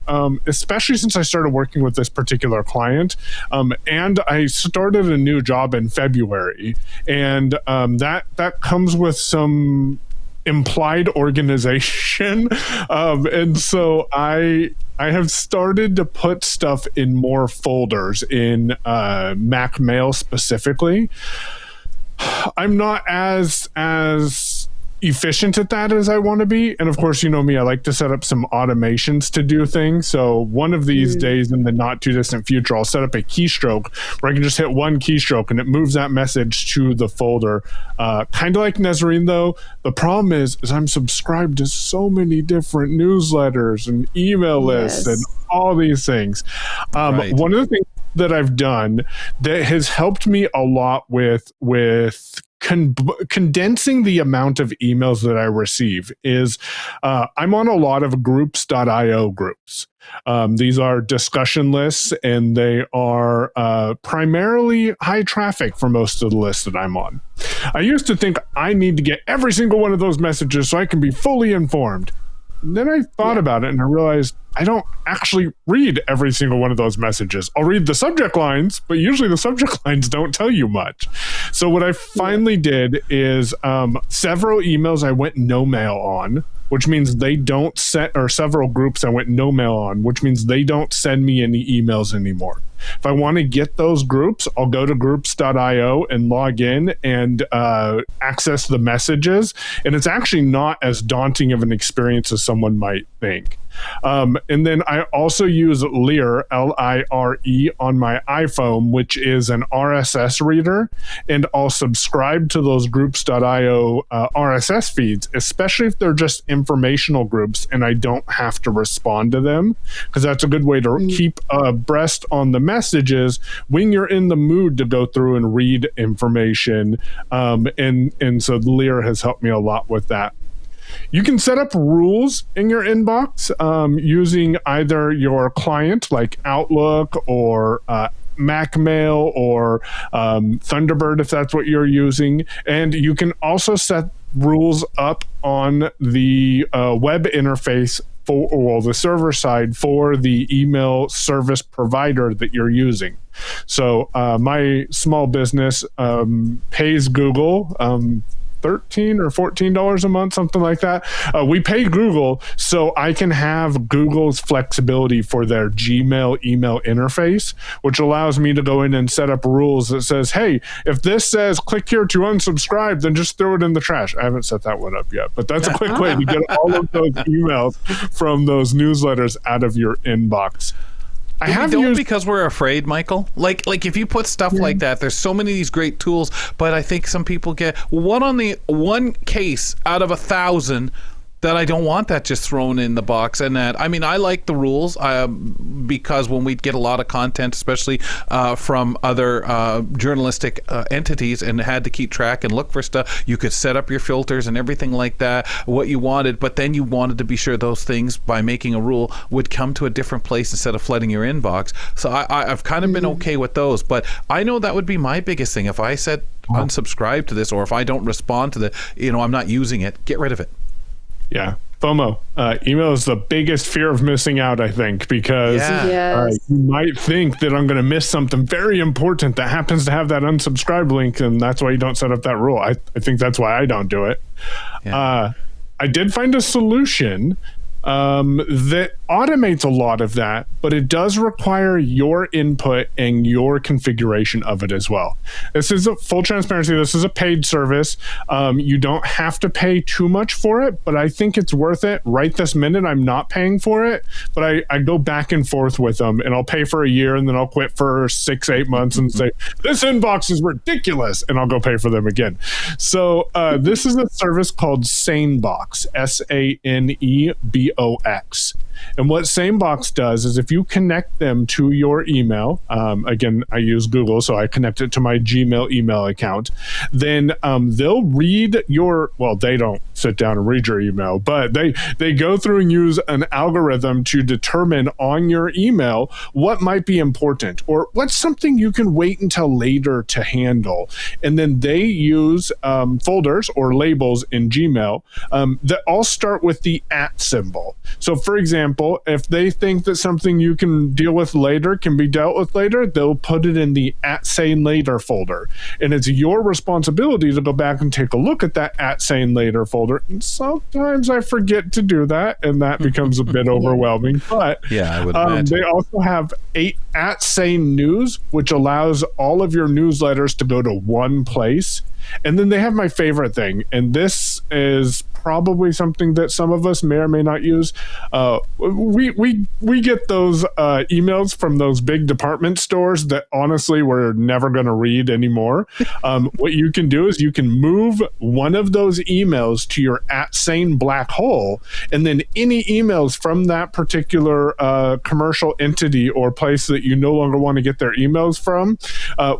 especially since I started working with this particular client, and I started a new job in February, and that comes with some implied organization. And so I have started to put stuff in more folders in Mac Mail specifically. I'm not as efficient at that as I want to be. And of course, you know me, I like to set up some automations to do things. So one of these days in the not too distant future, I'll set up a keystroke where I can just hit one keystroke and it moves that message to the folder. Kind of like Nezarine, though. The problem is I'm subscribed to so many different newsletters and email lists and all these things. One of the things that I've done that has helped me a lot with condensing the amount of emails that I receive is I'm on a lot of groups.io groups. These are discussion lists, and they are primarily high traffic for most of the lists that I'm on. I used to think I need to get every single one of those messages so I can be fully informed. And then I thought about it and I realized I don't actually read every single one of those messages. I'll read the subject lines, but usually the subject lines don't tell you much. So what I finally did is several emails I went no mail on, which means they don't or several groups I went no mail on, which means they don't send me any emails anymore. If I want to get those groups, I'll go to groups.io and log in and access the messages. And it's actually not as daunting of an experience as someone might think. And then I also use Lire, L-I-R-E, on my iPhone, which is an RSS reader. And I'll subscribe to those groups.io RSS feeds, especially if they're just informational groups and I don't have to respond to them, because that's a good way to keep abreast on the messages when you're in the mood to go through and read information. And so Lire has helped me a lot with that. You can set up rules in your inbox using either your client like Outlook or Mac Mail or Thunderbird if that's what you're using. And you can also set rules up on the web interface for the server side for the email service provider that you're using. So my small business pays Google $13 or $14 a month, something like that. We pay Google so I can have Google's flexibility for their Gmail email interface, which allows me to go in and set up rules that says, hey, if this says click here to unsubscribe, then just throw it in the trash. I haven't set that one up yet, but that's a quick way to get all of those emails from those newsletters out of your inbox. We don't because we're afraid, Michael. Like if you put stuff like that, there's so many of these great tools, but I think some people get one case out of 1,000 that I don't want that just thrown in the box. And that, I mean, I like the rules because when we get a lot of content, especially from other journalistic entities, and had to keep track and look for stuff, you could set up your filters and everything like that, what you wanted, but then you wanted to be sure those things, by making a rule, would come to a different place instead of flooding your inbox. So I've kind of been okay with those, but I know that would be my biggest thing. If I said unsubscribe to this, or if I don't respond to I'm not using it, get rid of it. Yeah. FOMO. Email is the biggest fear of missing out, I think, because you might think that I'm going to miss something very important that happens to have that unsubscribe link, and that's why you don't set up that rule. I think that's why I don't do it. Yeah. I did find a solution that automates a lot of that, but it does require your input and your configuration of it as well. This is a full transparency. This is a paid service. You don't have to pay too much for it, but I think it's worth it. Right this minute, I'm not paying for it, but I go back and forth with them, and I'll pay for a year, and then I'll quit for 6-8 months and say, this inbox is ridiculous, and I'll go pay for them again. So this is a service called SaneBox, SaneBox. And what SaneBox does is if you connect them to your email, again, I use Google, so I connect it to my Gmail email account, then they'll read they don't sit down and read your email, but they go through and use an algorithm to determine on your email what might be important or what's something you can wait until later to handle. And then they use folders or labels in Gmail that all start with the @ symbol. So for example, if they think that something you can deal with later can be dealt with later, they'll put it in the @SaneLater folder. And it's your responsibility to go back and take a look at that @SaneLater folder folder. And sometimes I forget to do that, and that becomes a bit overwhelming. But Yeah, I would imagine. they also have @Sane News, which allows all of your newsletters to go to one place. And then they have my favorite thing, and this is probably something that some of us may or may not use. We get those emails from those big department stores that honestly we're never going to read anymore. What you can do is you can move one of those emails to your @Sane black hole, and then any emails from that particular commercial entity or place that you no longer want to get their emails from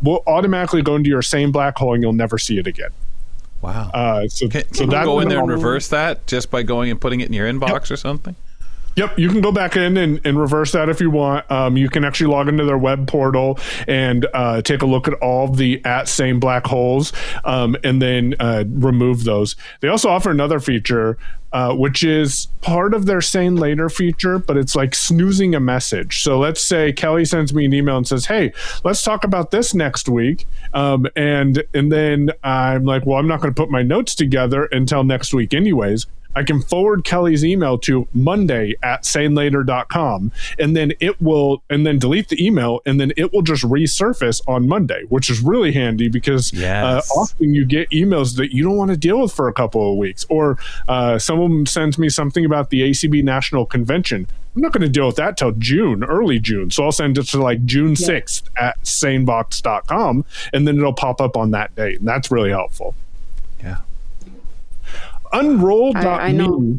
will automatically go into your Sane black hole, and you'll never see it again. Wow. So Can you that go in there and reverse that just by going and putting it in your inbox or something? Yep, you can go back in and reverse that if you want. You can actually log into their web portal and take a look at all of the @Sane black holes and then remove those. They also offer another feature, which is part of their Sane Later feature, but it's like snoozing a message. So let's say Kelly sends me an email and says, hey, let's talk about this next week. And then I'm like, well, I'm not going to put my notes together until next week anyways. I can forward Kelly's email to monday@sanelater.com, and then delete the email, and then it will just resurface on Monday, which is really handy because often you get emails that you don't want to deal with for a couple of weeks, or someone sends me something about the ACB National Convention. I'm not going to deal with that till early June. So I'll send it to like June 6th at sanebox.com, and then it'll pop up on that date. And that's really helpful. Yeah. Unroll.me. I know.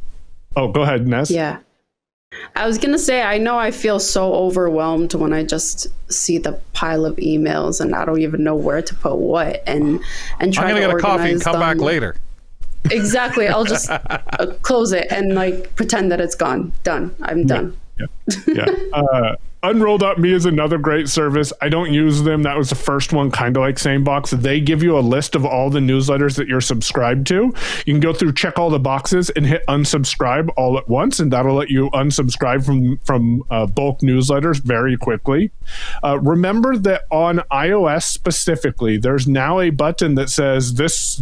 Oh, go ahead, Ness. Yeah. I was going to say, I know I feel so overwhelmed when I just see the pile of emails and I don't even know where to put what and try to organize them. I'm going to get a coffee and come back later. Exactly. I'll just close it and like pretend that it's gone. Done. I'm done. Yeah. Unroll.me is another great service. I don't use them. That was the first one, kind of like SaneBox. They give you a list of all the newsletters that you're subscribed to. You can go through, check all the boxes, and hit unsubscribe all at once, and that'll let you unsubscribe from bulk newsletters very quickly. Remember that on iOS specifically, there's now a button that says this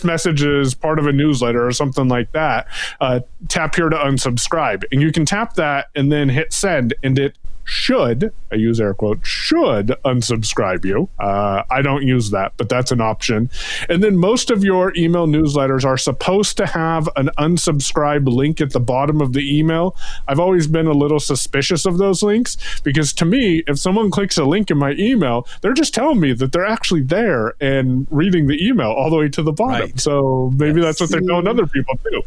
message is part of a newsletter or something like that. Tap here to unsubscribe, and you can tap that and then hit send, and it should, I use air quote, should unsubscribe you. I don't use that, but that's an option. And then most of your email newsletters are supposed to have an unsubscribe link at the bottom of the email. I've always been a little suspicious of those links because to me, if someone clicks a link in my email, they're just telling me that they're actually there and reading the email all the way to the bottom. Right. So maybe that's what they're telling other people too.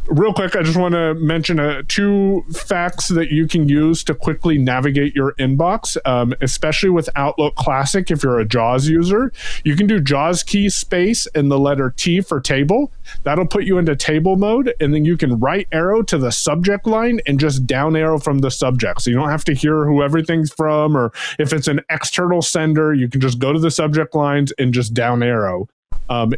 Real quick, I just want to mention 2 facts that you can use to quickly navigate your inbox, especially with Outlook Classic. If you're a JAWS user, you can do JAWS key space and the letter T for table. That'll put you into table mode, and then you can right arrow to the subject line and just down arrow from the subject. So you don't have to hear who everything's from, or if it's an external sender, you can just go to the subject lines and just down arrow.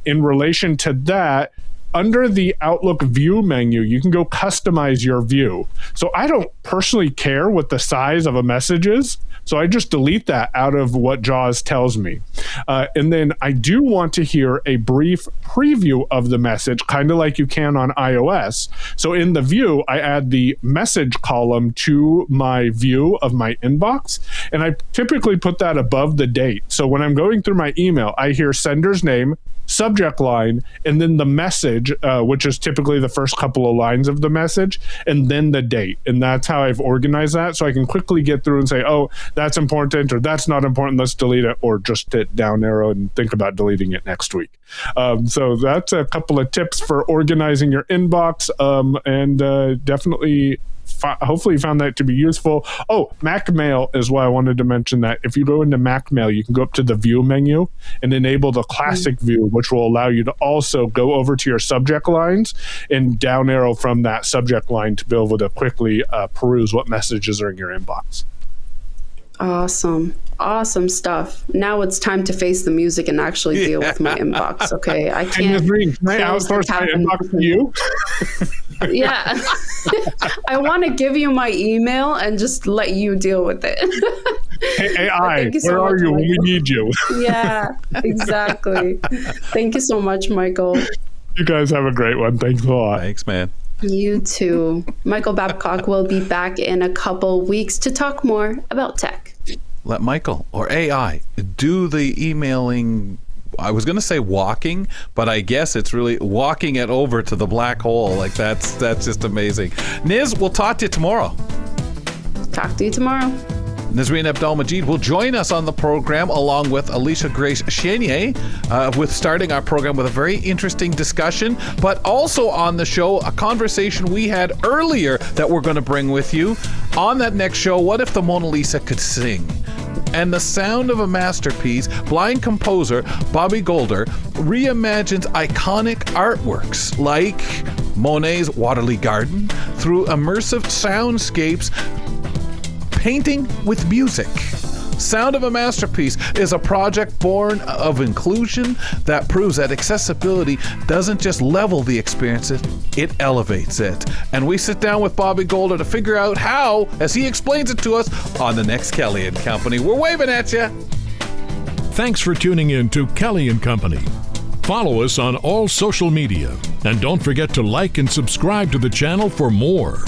In relation to that, under the Outlook view menu, you can go customize your view. So I don't personally care what the size of a message is. So I just delete that out of what JAWS tells me. And then I do want to hear a brief preview of the message, kind of like you can on iOS. So in the view, I add the message column to my view of my inbox. And I typically put that above the date. So when I'm going through my email, I hear sender's name, subject line, and then the message, which is typically the first couple of lines of the message, and then the date. And that's how I've organized that. So I can quickly get through and say, oh, that's important, or that's not important, let's delete it, or just hit down arrow and think about deleting it next week. So that's a couple of tips for organizing your inbox, and definitely hopefully you found that to be useful. Oh, Mac Mail is why I wanted to mention that. If you go into Mac Mail, you can go up to the view menu and enable the classic view, which will allow you to also go over to your subject lines and down arrow from that subject line to be able to quickly peruse what messages are in your inbox. Awesome stuff. Now it's time to face the music and actually deal with my inbox. Okay, I can't. Can I outsource my inbox to you? Yeah. I want to give you my email and just let you deal with it. Hey, AI, where are you when we need you? Yeah, exactly. Thank you so much, Michael. You guys have a great one. Thanks a lot. Thanks, man. You too. Michael Babcock will be back in a couple weeks to talk more about tech. Let Michael or AI do the emailing. I was going to say walking, but I guess it's really walking it over to the black hole. Like that's just amazing. Niz, we'll talk to you tomorrow. Talk to you tomorrow. Nazreen Abdel-Majid will join us on the program along with Alicia Grace Chenier with starting our program with a very interesting discussion, but also on the show, a conversation we had earlier that we're going to bring with you. On that next show, what if the Mona Lisa could sing? And the sound of a masterpiece, blind composer Bobby Golder reimagines iconic artworks like Monet's Waterloo Garden through immersive soundscapes, painting with music. Sound of a Masterpiece is a project born of inclusion that proves that accessibility doesn't just level the experience, it elevates it. And we sit down with Bobby Golder to figure out how, as he explains it to us on the next Kelly and Company. We're waving at you. Thanks for tuning in to Kelly and Company. Follow us on all social media, and don't forget to like and subscribe to the channel for more.